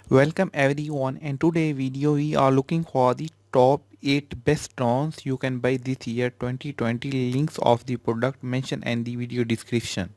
Welcome everyone, and today video we are looking for the top 8 best drones you can buy this year 2020. Links of the product mentioned in the video description.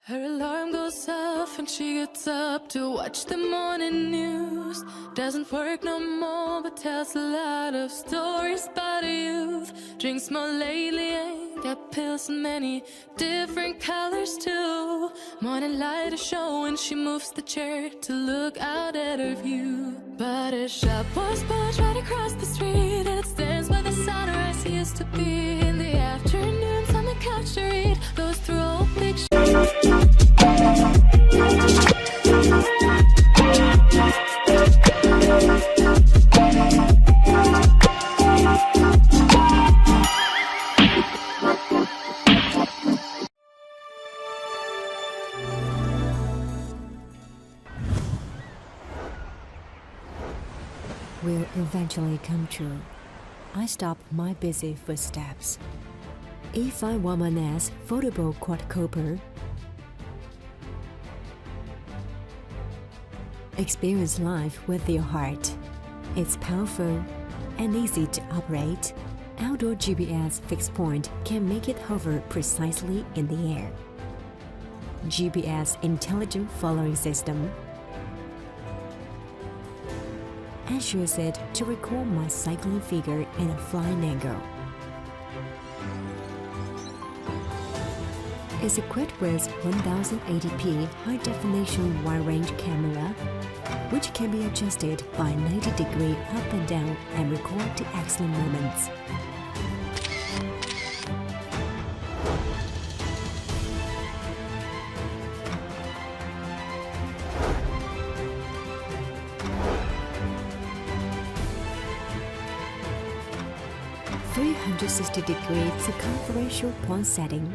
Her alarm goes off and she gets up to watch the morning news. Doesn't work no more but tells a lot of stories about her youth. Drinks more lately, ain't got pills in many different colors too. Morning light is showing, she moves the chair to look out at her view. But her shop was built right across the street, and it stands where the sunrise used to be. In the afternoons on the couch to read, goes through old pictures. Will eventually come true. I stop my busy footsteps. E511S Quadcopter. Experience life with your heart. It's powerful and easy to operate. Outdoor GPS fixed point can make it hover precisely in the air. GPS intelligent following system. and use it to record my cycling figure in a flying angle. It's equipped with 1080p high-definition wide-range camera, which can be adjusted by 90 degrees up and down and record the excellent moments. .360-degree circumferential point setting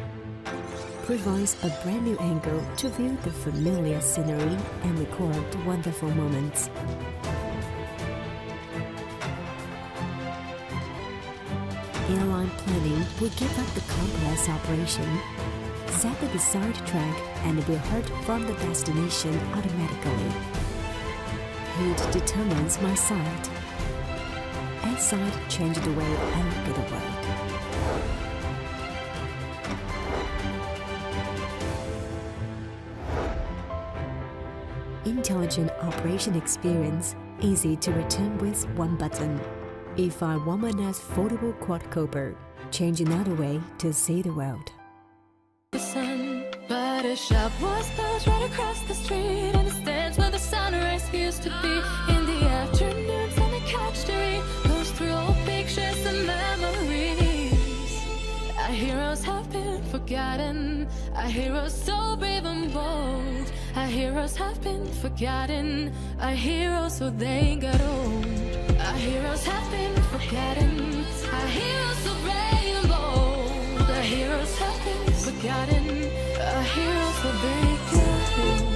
provides a brand new angle to view the familiar scenery and record wonderful moments. Airline planning will give up the complex operation, set the desired track, and will hurt from the destination automatically. Heat determines my sight. And sight changes the way I look at the world. Intelligent operation experience, easy to return with one button. E511S foldable quadcopter, change another way to see the world. The sun, but a shop was built right across the street, and it stands where the sunrise used to be. In the afternoons on the couch to read, goes through old pictures and memories. Our heroes have been forgotten, our heroes so brave and bold. Our heroes have been forgotten, our heroes so they got old. Our heroes have been forgotten, our heroes so brave and bold. Our heroes have been forgotten, our heroes so they got old.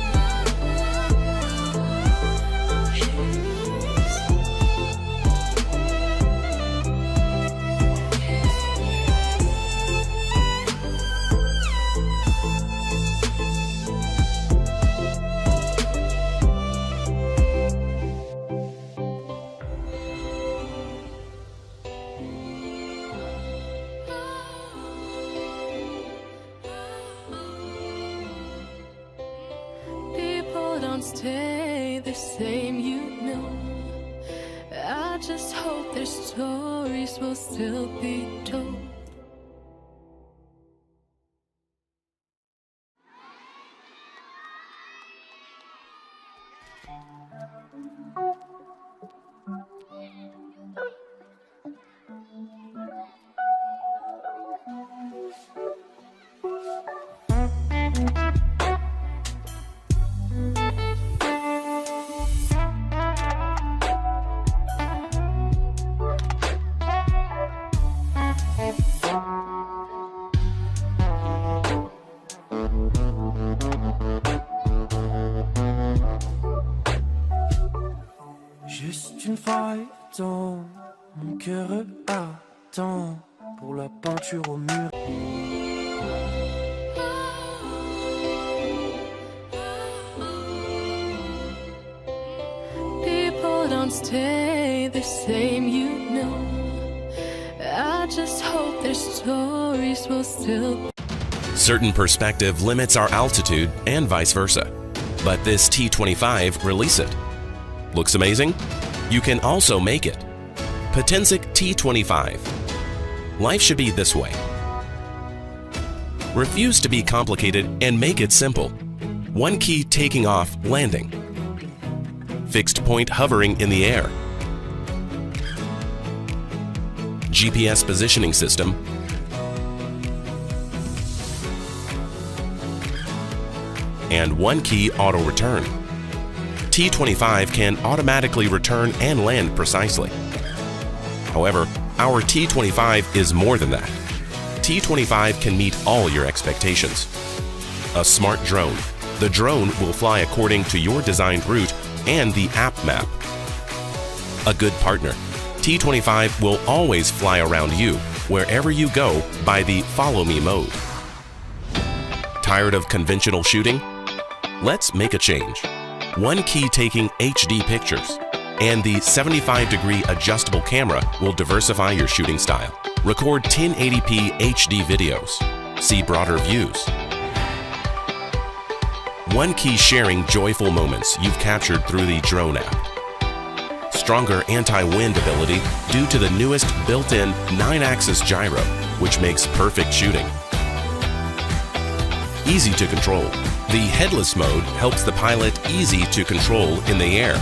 Don't stay the same, you know. I just hope their stories will still be told. Juste une faille dans mon cœur attend pour la peinture au mur. People don't stay the same, you know. I just hope their stories will still. Certain perspective limits our altitude and vice versa, but this T25 release it. Looks amazing? You can also make it. Potensic T25. Life should be this way. Refuse to be complicated and make it simple. One key taking off, landing. Fixed point hovering in the air. GPS positioning system. And one key auto return. T25 can automatically return and land precisely. However, our T25 is more than that. T25 can meet all your expectations. A smart drone. The drone will fly according to your designed route and the app map. A good partner. T25 will always fly around you, wherever you go, by the follow me mode. Tired of conventional shooting? Let's make a change. One key taking HD pictures, and the 75-degree adjustable camera will diversify your shooting style. Record 1080p HD videos. See broader views. One key sharing joyful moments you've captured through the drone app. stronger anti-wind ability due to the newest built-in 9-axis gyro, which makes perfect shooting. Easy to control. The headless mode helps the pilot easy to control in the air.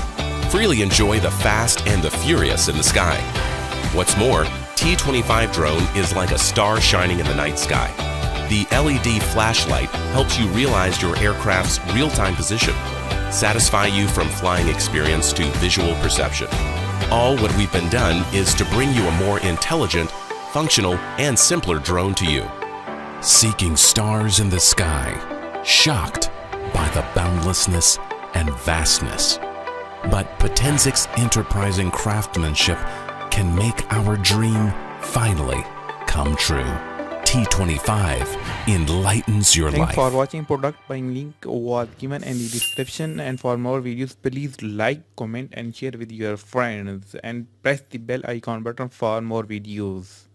Freely enjoy the fast and the furious in the sky. What's more, T25 drone is like a star shining in the night sky. The LED flashlight helps you realize your aircraft's real-time position, satisfy you from flying experience to visual perception. All what we've been done is to bring you a more intelligent, functional, and simpler drone to you. Seeking stars in the sky, shocked by the boundlessness and vastness. But Potenzic's enterprising craftsmanship can make our dream finally come true. T25 enlightens your Thanks life. for watching. Product buying link was given in the description, and for more videos please like, comment and share with your friends and press the bell icon button for more videos.